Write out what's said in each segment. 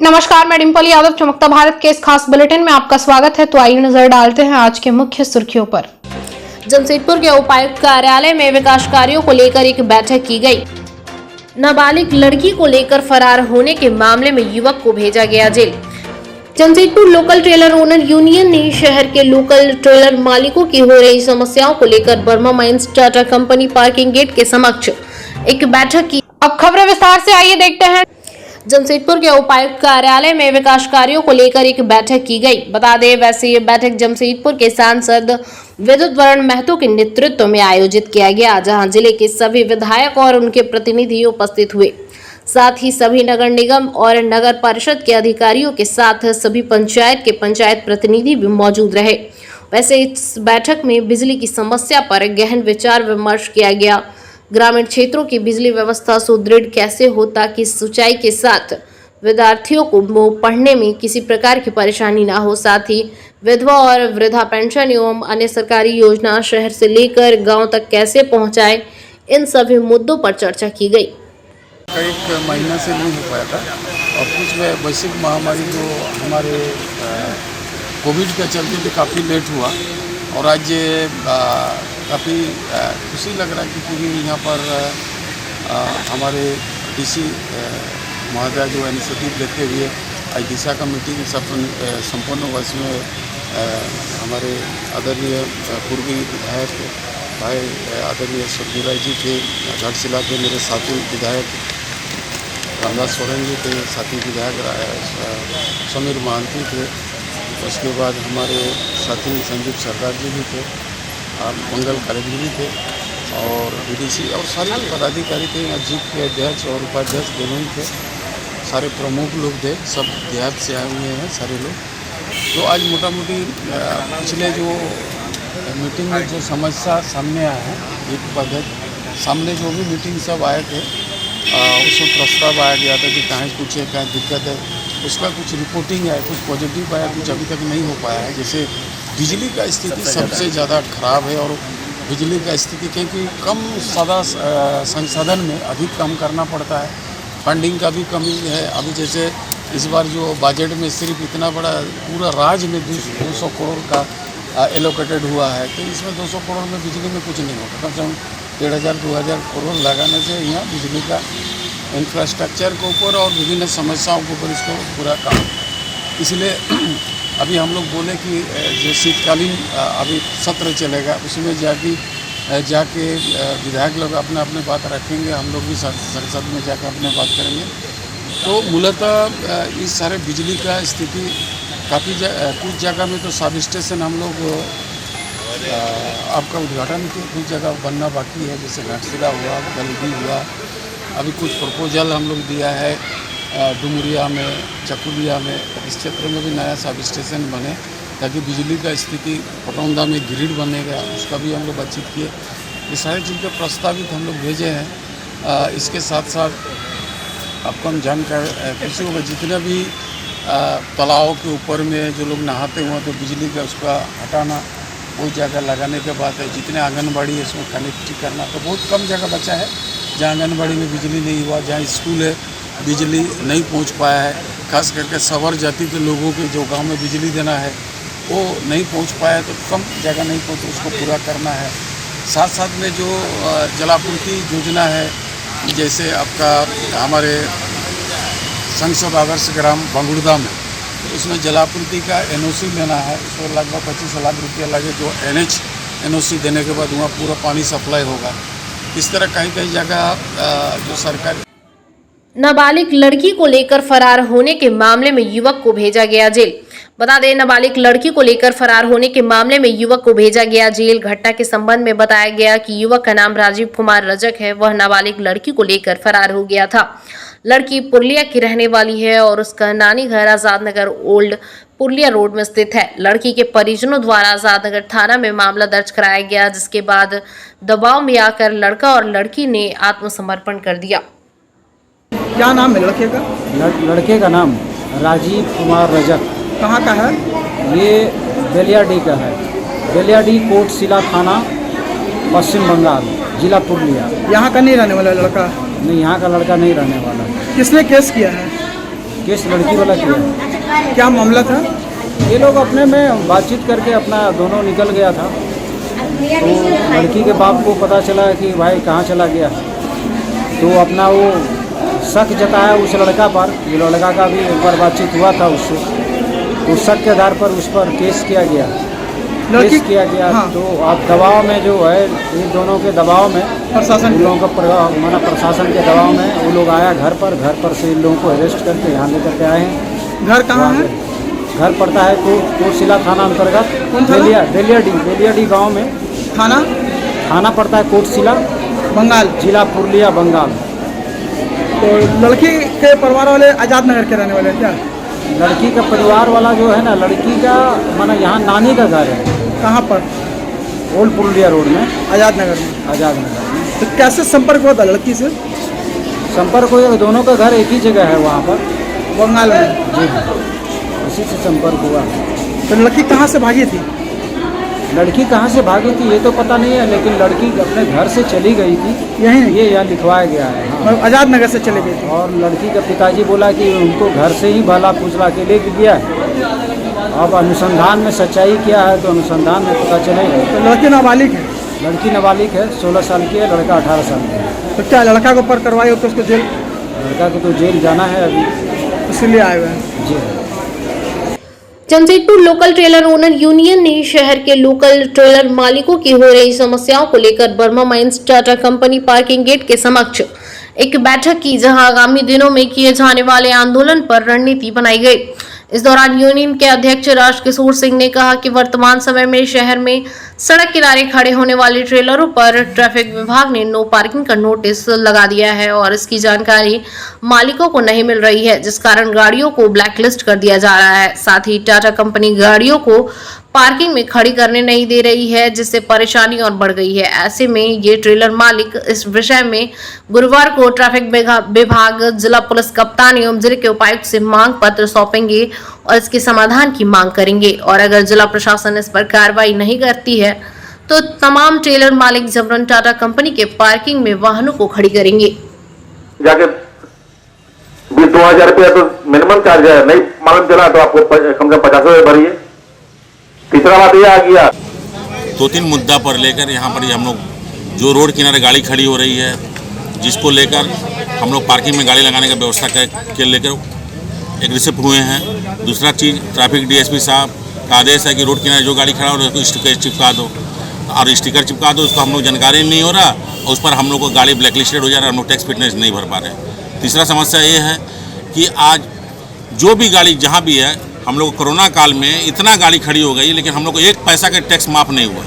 नमस्कार, मैं डिम्पल यादव चमकता भारत के इस खास बुलेटिन में आपका स्वागत है। तो आइए नजर डालते हैं आज के मुख्य सुर्खियों पर। जमशेदपुर के उपायुक्त कार्यालय में विकास कार्यों को लेकर एक बैठक की गई। नाबालिग लड़की को लेकर फरार होने के मामले में युवक को भेजा गया जेल। Jamshedpur local trailer owner union ने शहर के लोकल ट्रेलर मालिकों की हो रही समस्याओं को लेकर Burma Mines Tata company parking gate के समक्ष एक बैठक की। अब खबरें विस्तार से, आइए देखते हैं। जमशेदपुर के उपायुक्त कार्यालय में विकास कार्यों को लेकर एक बैठक की गई। बता दें, वैसे ये बैठक जमशेदपुर के सांसद विद्युत वरण महतो के नेतृत्व में आयोजित किया गया, जहां जिले के सभी विधायक और उनके प्रतिनिधि उपस्थित हुए। साथ ही सभी नगर निगम और नगर परिषद के अधिकारियों के साथ सभी पंचायत के पंचायत प्रतिनिधि भी मौजूद रहे। वैसे इस बैठक में बिजली की समस्या पर गहन विचार विमर्श किया गया। ग्रामीण क्षेत्रों की बिजली व्यवस्था सुदृढ़ कैसे हो ताकि सिंचाई के साथ विद्यार्थियों को पढ़ने में किसी प्रकार की परेशानी ना हो। साथ ही विधवा और वृद्धा पेंशन एवं अन्य सरकारी योजना शहर से लेकर गांव तक कैसे पहुंचाए, इन सभी मुद्दों पर चर्चा की गई। एक महीना से नहीं हो पाया था और कुछ वैश्विक महामारी जो हमारे कोविड के चलते भी काफ़ी लेट हुआ और आज काफ़ी खुशी लग रहा है क्योंकि यहाँ पर हमारे डीसी महोदय जो इनिशिएटिव लेते हुए आज दिशा का मीटिंग संपन्न हुआ। इसमें हमारे आदरणीय पूर्वी विधायक भाई आदरणीय सरजू राय जी थे, घाटशिला के मेरे साथी विधायक रामदास सोरेन जी थे, साथी विधायक समीर महांती थे। उसके बाद हमारे साथी संजीव सरदार जी भी थे, मंगल कालेजी भी थे और बीडीसी और सारे पदाधिकारी थे। यहाँ जीप के अध्यक्ष और उपाध्यक्ष दोनों ही थे, सारे प्रमुख लोग थे, सब देहात से आए हुए हैं सारे लोग। तो आज मोटा मोटी पिछले जो मीटिंग में जो समस्या सामने आया है, एक पद्धति सामने जो भी मीटिंग सब आए थे उसमें प्रस्ताव आया गया था कि कहाँ कुछ है, कहाँ दिक्कत है, उसका कुछ रिपोर्टिंग है, कुछ पॉजिटिव आया, कुछ अभी तक नहीं हो पाया है। जैसे बिजली का स्थिति सबसे ज़्यादा खराब है और बिजली का स्थिति क्योंकि कम संसाधन में अधिक काम करना पड़ता है, फंडिंग का भी कमी है। अभी जैसे इस बार जो बजट में सिर्फ इतना बड़ा पूरा राज्य में 200 करोड़ का एलोकेटेड हुआ है, तो इसमें 200 करोड़ में बिजली में कुछ नहीं होता। कम से कम 1,500-2,000 करोड़ लगाने से यहाँ बिजली का इंफ्रास्ट्रक्चर के ऊपर और विभिन्न समस्याओं के ऊपर इसको पूरा काम। इसलिए अभी हम लोग बोले कि जो शीतकालीन अभी सत्र चलेगा उसमें जाके विधायक लोग अपने अपने बात रखेंगे, हम लोग भी संसद में जाकर अपने बात करेंगे। तो मूलतः इस सारे बिजली का स्थिति काफ़ी कुछ जगह में तो सब स्टेशन हम लोग आपका उद्घाटन किया, कुछ जगह बनना बाकी है, जैसे घाटशिला हुआ, गलगी हुआ। अभी कुछ प्रपोजल हम लोग दिया है डुमरिया में, चकुलिया में, इस क्षेत्र में भी नया सब स्टेशन बने ताकि बिजली का स्थिति, पटौंदा में ग्रिड बनेगा, उसका भी हम लोग बातचीत किए। ये सारी चीज़ के प्रस्तावित हम लोग भेजे हैं। इसके साथ साथ आपको हम जानकर खुशी होगा, जितने भी तालाबों के ऊपर में जो लोग नहाते हुए तो बिजली का उसका हटाना, बहुत जगह लगाने के बाद है। जितने आंगनबाड़ी है उसमें कनेक्ट करना, तो बहुत कम जगह बचा है जहाँ आंगनबाड़ी में बिजली नहीं हुआ, जहाँ स्कूल है बिजली नहीं पहुंच पाया है। खास करके सवर जाति के लोगों के जो गांव में बिजली देना है वो नहीं पहुंच पाया, तो कम जगह नहीं पहुंची, उसको पूरा करना है। साथ साथ में जो जलापूर्ति योजना है, जैसे आपका हमारे संसद आदर्श ग्राम बंगुड़दा में, तो उसमें जलापूर्ति का NOC लेना है। उसमें लगभग 25 लाख रुपया लगे, जो NOC देने के बाद वहाँ पूरा पानी सप्लाई होगा। इस तरह कहीं कहीं जगह जो सरकारी नाबालिग लड़की को लेकर फरार होने के मामले में युवक को भेजा गया जेल। बता दें, नाबालिग लड़की को लेकर फरार होने के मामले में युवक को भेजा गया जेल। घटना के संबंध में बताया गया कि युवक का नाम राजीव कुमार रजक है। वह नाबालिग लड़की को लेकर फरार हो गया था। लड़की पुरलिया की रहने वाली है और उसका नानी घर आजाद नगर ओल्ड पुरलिया रोड में स्थित है। लड़की के परिजनों द्वारा आजाद नगर थाना में मामला दर्ज कराया गया, जिसके बाद दबाव में आकर लड़का और लड़की ने आत्मसमर्पण कर दिया। क्या नाम है लड़के का? लड़के का नाम राजीव कुमार रजक। कहाँ का है? ये बेलियाडी का है। बेलियाडी कोटशिला थाना, पश्चिम बंगाल, जिला पुरलिया। यहाँ का नहीं रहने वाला लड़का? नहीं, यहाँ का लड़का नहीं रहने वाला। किसने केस किया है? केस लड़की वाला किया। क्या मामला था? ये लोग अपने में बातचीत करके अपना दोनों निकल गया था। तो लड़की के बाप को पता चला कि भाई कहाँ चला गया, तो अपना वो शक जताया उस लड़का पर। ये लड़का का भी एक बार बातचीत हुआ था उससे, तो शक के आधार पर उस पर केस किया गया। केस किया गया। हाँ। तो अब दबाव में जो है, इन दोनों के दबाव में, प्रशासन उन लोगों का माना प्रशासन के दबाव में वो लोग आया घर पर से इन लोगों को अरेस्ट करके यहाँ लेकर के आए हैं। घर कहाँ है? घर पड़ता है कोटशिला थाना अंतर्गत, कौन थाना? बेलियाडी गांव में। थाना पड़ता है कोटशिला, बंगाल, जिला पुरुलिया, बंगाल। तो लड़की के परिवार वाले आजाद नगर के रहने वाले हैं क्या? लड़की का परिवार वाला जो है ना, लड़की का माना यहाँ नानी का घर है। कहाँ पर? ओल्ड पुरुलिया रोड में, आजाद नगर में। आजाद नगर। तो कैसे संपर्क हुआ था लड़की से? संपर्क हुआ, दोनों का घर एक ही जगह है वहाँ पर, बंगाल में। जी हाँ, इसी से संपर्क हुआ। तो लड़की कहाँ से भागी थी? लड़की कहाँ से भागी थी ये तो पता नहीं है, लेकिन लड़की अपने घर से चली गई थी, यहीं ये यहाँ लिखवाया गया है। हाँ। मतलब आजाद नगर से चले गए थे। और लड़की का पिताजी बोला कि उनको घर से ही भला फुसला के लेके गया है। अब अनुसंधान में सच्चाई क्या है तो अनुसंधान में पता चलेगा। तो लड़की नाबालिग है? लड़की नाबालिग है, 16 साल की है, लड़का 18 साल का है। तो क्या लड़का को ऊपर करवाई हो तो उसको जेल? लड़का को तो जेल जाना है अभी, इसीलिए आए हुए हैं। जी। Jamshedpur local trailer owner union ने शहर के लोकल ट्रेलर मालिकों की हो रही समस्याओं को लेकर Burma Mines Tata company parking gate के समक्ष एक बैठक की, जहां आगामी दिनों में किए जाने वाले आंदोलन पर रणनीति बनाई गई। इस दौरान यूनियन के अध्यक्ष राजकिशोर सिंह ने कहा कि वर्तमान समय में शहर में सड़क किनारे खड़े होने वाले ट्रेलरों पर ट्रैफिक विभाग ने नो पार्किंग का नोटिस लगा दिया है और इसकी जानकारी मालिकों को नहीं मिल रही है, जिस कारण गाड़ियों को ब्लैकलिस्ट कर दिया जा रहा है। साथ ही टाटा कंपनी गाड़ियों को पार्किंग में खड़ी करने नहीं दे रही है, जिससे परेशानी और बढ़ गई है। ऐसे में ये ट्रेलर मालिक इस विषय में गुरुवार को ट्रैफिक विभाग, जिला पुलिस कप्तान एवं जिले के उपायुक्त से मांग पत्र सौंपेंगे और इसके समाधान की मांग करेंगे। और अगर जिला प्रशासन इस पर कार्रवाई नहीं करती है तो तमाम ट्रेलर मालिक जबरन टाटा कंपनी के पार्किंग में वाहनों को खड़ी करेंगे। जाके 2000 रुपया तो मिनिमम चार्ज है, नहीं मालूम चला तो आपको कम से कम 50 रुपये भरिए। तीसरा बात यह आ गया, 2-3 मुद्दा पर लेकर यहाँ पर हम लोग जो रोड किनारे गाड़ी खड़ी हो रही है, जिसको लेकर हम लोग पार्किंग में गाड़ी लगाने का व्यवस्था के लेकर एक रिसिप्ट हुए हैं। दूसरा चीज़, ट्रैफिक डीएसपी साहब का आदेश है कि रोड किनारे जो गाड़ी खड़ा हो रही है उसको स्टिकर चिपका दो, और स्टिकर चिपका दो, उसको हम लोग जानकारी नहीं हो रहा और उस पर हम लोग को गाड़ी ब्लैकलिस्टेड हो जा रहा है, हम लोग टैक्स फिटनेस नहीं भर पा रहे। तीसरा समस्या ये है कि आज जो भी गाड़ी जहाँ भी है, हम लोग कोरोना काल में इतना गाड़ी खड़ी हो गई, लेकिन हम लोग को 1 पैसा का टैक्स माफ़ नहीं हुआ।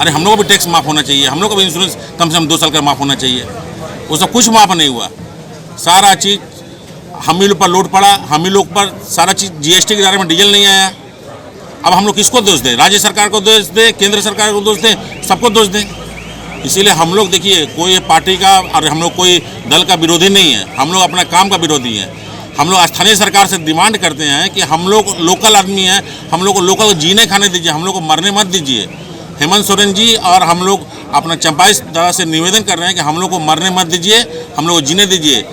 अरे हम लोग को भी टैक्स माफ़ होना चाहिए, हम लोग को भी इंश्योरेंस कम से कम 2 साल का माफ़ होना चाहिए, वो सब कुछ माफ़ नहीं हुआ। सारा चीज़ हम ही लोग पर लोड पड़ा, हम ही लोग पर सारा चीज़, जीएसटी के दायरे में डीजल नहीं आया। अब हम लोग किसको दोष दें? राज्य सरकार को दोष दें, केंद्र सरकार को दोष दें, सबको दोष दें? इसीलिए हम लोग देखिए, कोई पार्टी का और हम लोग कोई दल का विरोधी नहीं है, हम लोग अपना काम का विरोधी हैं। हम लोग स्थानीय सरकार से डिमांड करते हैं कि हम लोग लोकल आदमी हैं, हम लोग को लोकल जीने खाने दीजिए, हम लोग को मरने मत दीजिए। हेमंत सोरेन जी और हम लोग अपना चंपाई दादा से निवेदन कर रहे हैं कि हम लोग को मरने मत दीजिए, हम लोग को जीने दीजिए।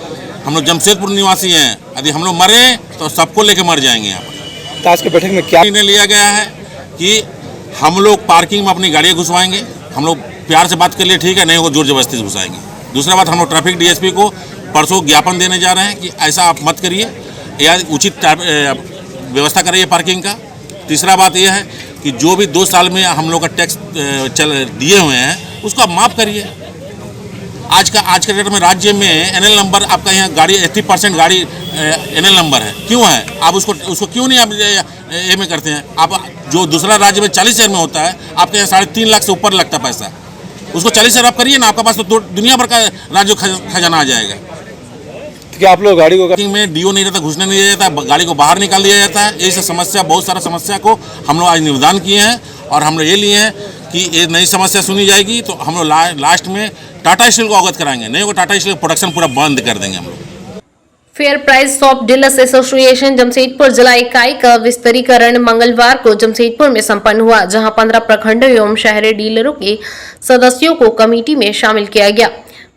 हम लोग जमशेदपुर निवासी हैं, यदि हम लोग मरे तो सबको लेके मर जाएंगे। यहाँ पर तो आज की बैठक में क्या निर्णय लिया गया है कि हम लोग पार्किंग में अपनी गाड़ियाँ घुसवाएंगे। हम लोग प्यार से बात कर लिए, ठीक है, नहीं हो जोर जबरदस्ती से घुसाएंगे। दूसरा बात, हम लोग ट्रैफिक डीएसपी को परसों ज्ञापन देने जा रहे हैं कि ऐसा आप मत करिए, या उचित व्यवस्था करिए पार्किंग का। तीसरा बात यह है कि जो भी 2 साल में हम लोग का टैक्स दिए हुए हैं उसको आप माफ़ करिए। आज के डेट में राज्य में एनएल नंबर आपका यहाँ गाड़ी 80% गाड़ी एनएल नंबर है, क्यों है? आप उसको क्यों नहीं आप ए में करते हैं? आप जो दूसरा राज्य में 40 में होता है, आपके यहाँ 3.5 लाख से ऊपर लगता पैसा, उसको 40 आप करिए ना, आपके पास तो दुनिया भर का राज्य खजाना आ जाएगा। क्या आप लोग गाड़ी को में डीओ नहीं रहता, घुसने नहीं दिया जाता, गाड़ी को बाहर निकाल दिया जाता है। ऐसी समस्या, बहुत सारा समस्या को हम लोग आज निवेदन किए हैं और हम लोग ये लिए हैं कि ये नई समस्या सुनी जाएगी तो हम लोग लास्ट में टाटा स्टील को अवगत कराएंगे, नहीं होगा टाटा स्टील प्रोडक्शन पूरा बंद कर देंगे हम लोग। Fair price shop dealers association Jamshedpur जिला इकाई का विस्तारीकरण मंगलवार को जमशेदपुर में संपन्न हुआ, जहां 15 प्रखंडों एवं शहरी डीलरों के सदस्यों को कमेटी में शामिल किया गया।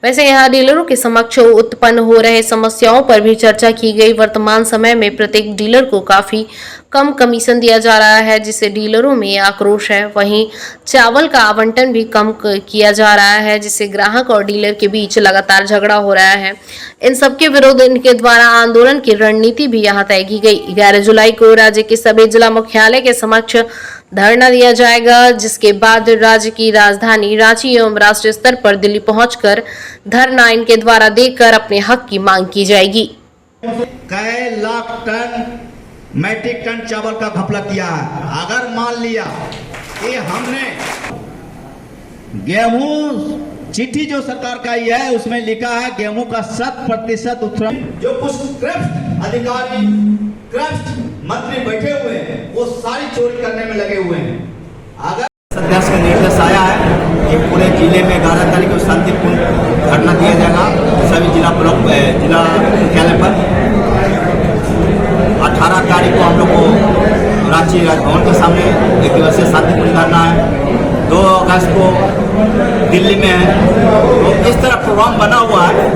वैसे यहाँ डीलरों के समक्ष उत्पन्न हो रहे समस्याओं पर भी चर्चा की गई। वर्तमान समय में प्रत्येक डीलर को काफी कम कमीशन दिया जा रहा है, जिससे डीलरों में आक्रोश है। वहीं चावल का आवंटन भी कम किया जा रहा है, जिससे ग्राहक और डीलर के बीच लगातार झगड़ा हो रहा है। इन सबके विरोध इनके द्वारा आंदोलन की रणनीति भी यहाँ तय की गई। 11 जुलाई को राज्य के सभी जिला मुख्यालय के समक्ष धरना दिया जाएगा, जिसके बाद राज्य की राजधानी रांची एवं राष्ट्रीय स्तर पर दिल्ली पहुंचकर धरना इनके द्वारा देकर अपने हक की मांग की जाएगी। कई लाख टन मैट्रिक टन चावल का घपला किया है। अगर मान लिया कि हमने गेहूं चिट्ठी जो सरकार का ही है उसमें लिखा है गेहूं का 100% उत्तरायण, जो कुछ क्राफ्ट अधिकारी क्राफ्ट मंत्री बैठे हुए हैं वो सारी चोरी करने में लगे हुए हैं। अगर अध्यक्ष का निर्देश आया है कि पूरे जिले में 11 तारीख को शांतिपूर्ण धरना दिया जाएगा सभी जिला ब्लॉक जिला मुख्यालय पर। 18 तारीख को हम लोग को रांची राजभवन के सामने 1 दिवसीय शांतिपूर्ण धरना है। 2 अगस्त को दिल्ली में है। तो इस तरह प्रोग्राम बना हुआ है।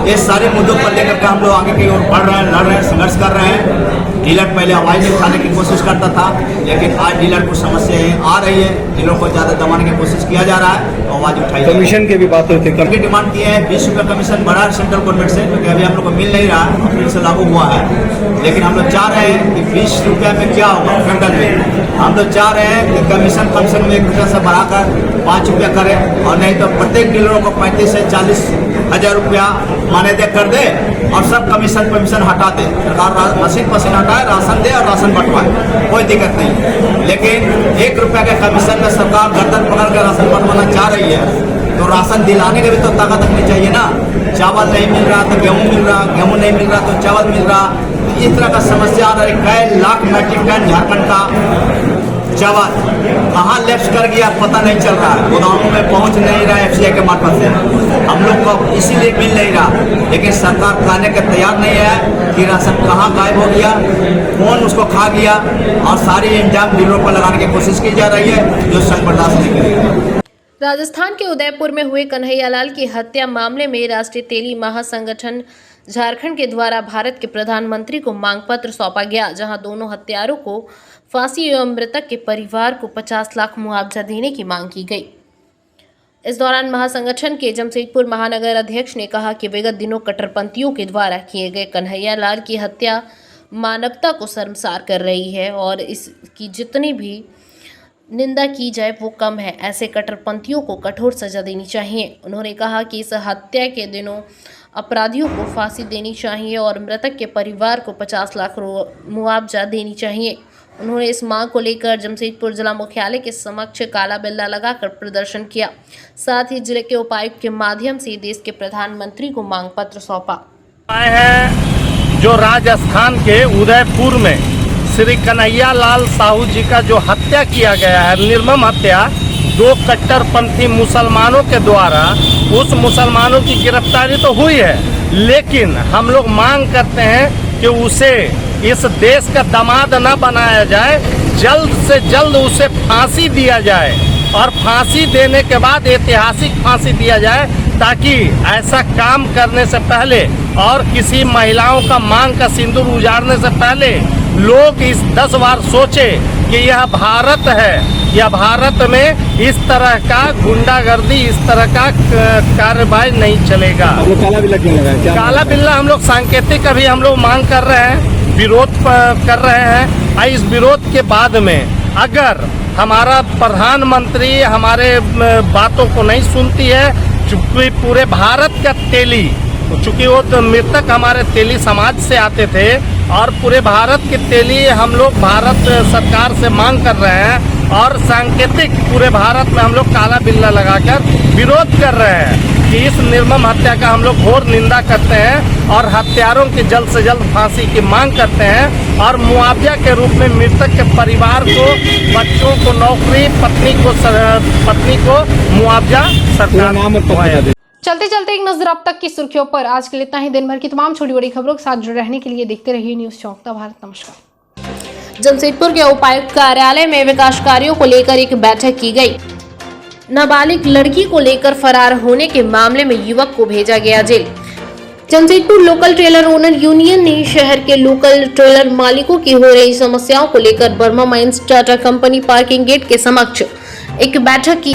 ये सारे मुद्दों पर लेकर के हम लोग आगे की ओर बढ़ रहे हैं, लड़ रहे हैं, संघर्ष कर रहे हैं। डीलर पहले आवाज उठाने की कोशिश करता था, लेकिन आज डीलर को समस्याएं आ रही है। डीलर को ज्यादा दबाने की कोशिश किया जा रहा है, तो आवाज उठाई। कमीशन की भी बात होती है, डिमांड किए हैं 20 रुपये कमीशन बढ़ा है सेंट्रल गवर्नमेंट से, क्योंकि अभी हम लोग को मिल नहीं रहा है, अप्रैल से लागू हुआ है। लेकिन हम लोग चाह रहे हैं कि 20 रुपये में क्या होगा क्विंटल में। हम लोग चाह रहे हैं कि कमीशन कम से कम 1 रुपया से बढ़ाकर 5 रुपया करे, और नहीं तो प्रत्येक डीलरों को 35 से 40 हजार रुपया मान्यता कर दे और सब कमीशन हटा दे। सरकार मशीन हटाए, राशन दे और राशन बंटवाए, कोई दिक्कत नहीं। लेकिन 1 रुपया के कमीशन में सरकार गर्दन पकड़ कर राशन बंटवाना चाह रही है, तो राशन दिलाने के भी तो ताकत रखनी चाहिए ना। चावल नहीं मिल रहा तो गेहूँ मिल रहा, गेहूँ नहीं मिल रहा तो चावल मिल रहा। इस तरह का समस्या आ रही। कई लाख मैट्रिक टन झारखंड का चावल कहाँ लैप्स कर गया पता नहीं चल रहा है, गोदामों में पहुंच नहीं रहा है FCI के मार्फत से। हम लोग को इसीलिए मिल नहीं रहा, लेकिन सरकार कहने के तैयार नहीं है कि राशन कहाँ गायब हो गया, कौन उसको खा गया, और सारी इंजाम डीलरों पर लगाने की कोशिश की जा रही है, जो संघ बर्दाश्त नहीं करेगा। राजस्थान के उदयपुर में हुए कन्हैयालाल की हत्या मामले में राष्ट्रीय तेली महासंगठन झारखंड के द्वारा भारत के प्रधानमंत्री को मांग पत्र सौंपा गया, जहां दोनों हत्यारों को फांसी एवं मृतक के परिवार को 50 लाख मुआवजा देने की मांग की गई। इस दौरान महासंगठन के जमशेदपुर महानगर अध्यक्ष ने कहा कि विगत दिनों कट्टरपंथियों के द्वारा किए गए कन्हैयालाल की हत्या मानवता को शर्मसार कर रही है और इसकी जितनी भी निंदा की जाए वो कम है। ऐसे कट्टरपंथियों को कठोर सजा देनी चाहिए। उन्होंने कहा कि इस हत्या के दिनों अपराधियों को फांसी देनी चाहिए और मृतक के परिवार को 50 लाख मुआवजा देनी चाहिए। उन्होंने इस मांग को लेकर जमशेदपुर जिला मुख्यालय के समक्ष काला बिल्ला लगाकर प्रदर्शन किया। साथ ही जिले के उपायुक्त के माध्यम से देश के प्रधानमंत्री को मांग पत्र सौंपा। आए हैं जो राजस्थान के उदयपुर में श्री कन्हैयालाल साहू जी का जो हत्या किया गया है, निर्मम हत्या 2 कट्टरपंथी मुसलमानों के द्वारा। उस मुसलमानों की गिरफ्तारी तो हुई है, लेकिन हम लोग मांग करते हैं कि उसे इस देश का दामाद न बनाया जाए, जल्द से जल्द उसे फांसी दिया जाए और फांसी देने के बाद ऐतिहासिक फांसी दिया जाए, ताकि ऐसा काम करने से पहले और किसी महिलाओं का मांग का सिंदूर उजाड़ने से पहले लोग इस 10 बार सोचे कि यह भारत है, या भारत में इस तरह का गुंडागर्दी, इस तरह का कार्रवाई नहीं चलेगा। काला बिल्ला क्यों लगा है? काला बिल्ला हम लोग सांकेतिक अभी हम लोग मांग कर रहे हैं, विरोध कर रहे हैं। और इस विरोध के बाद में अगर हमारा प्रधानमंत्री हमारे बातों को नहीं सुनती है, चूँकि पूरे भारत का तेली, चूँकि वो तो मृतक हमारे तेली समाज से आते थे और पूरे भारत के तेली हम लोग भारत सरकार से मांग कर रहे हैं और सांकेतिक पूरे भारत में हम लोग काला बिल्ला लगाकर विरोध कर रहे हैं कि इस निर्मम हत्या का हम लोग घोर निंदा करते हैं और हत्यारों की जल्द से जल्द फांसी की मांग करते हैं और मुआवजा के रूप में मृतक के परिवार को, बच्चों को नौकरी, पत्नी को मुआवजा सरकार। चलते चलते एक नजर अब तक की सुर्खियों पर। आज के लिए इतना ही। दिन भर की तमाम छोटी बड़ी खबरों के साथ जुड़े रहने के लिए देखते रहिए न्यूज़ चौंकता भारत। नमस्कार। जमशेदपुर के उपायुक्त कार्यालय में विकास कार्यों को लेकर एक बैठक की गई। नाबालिग लड़की को लेकर फरार होने के मामले में युवक को भेजा गया जेल। Jamshedpur local trailer owner union ने शहर के लोकल ट्रेलर मालिकों की हो रही समस्याओं को लेकर Burma Mines Tata company parking gate के समक्ष एक बैठक की।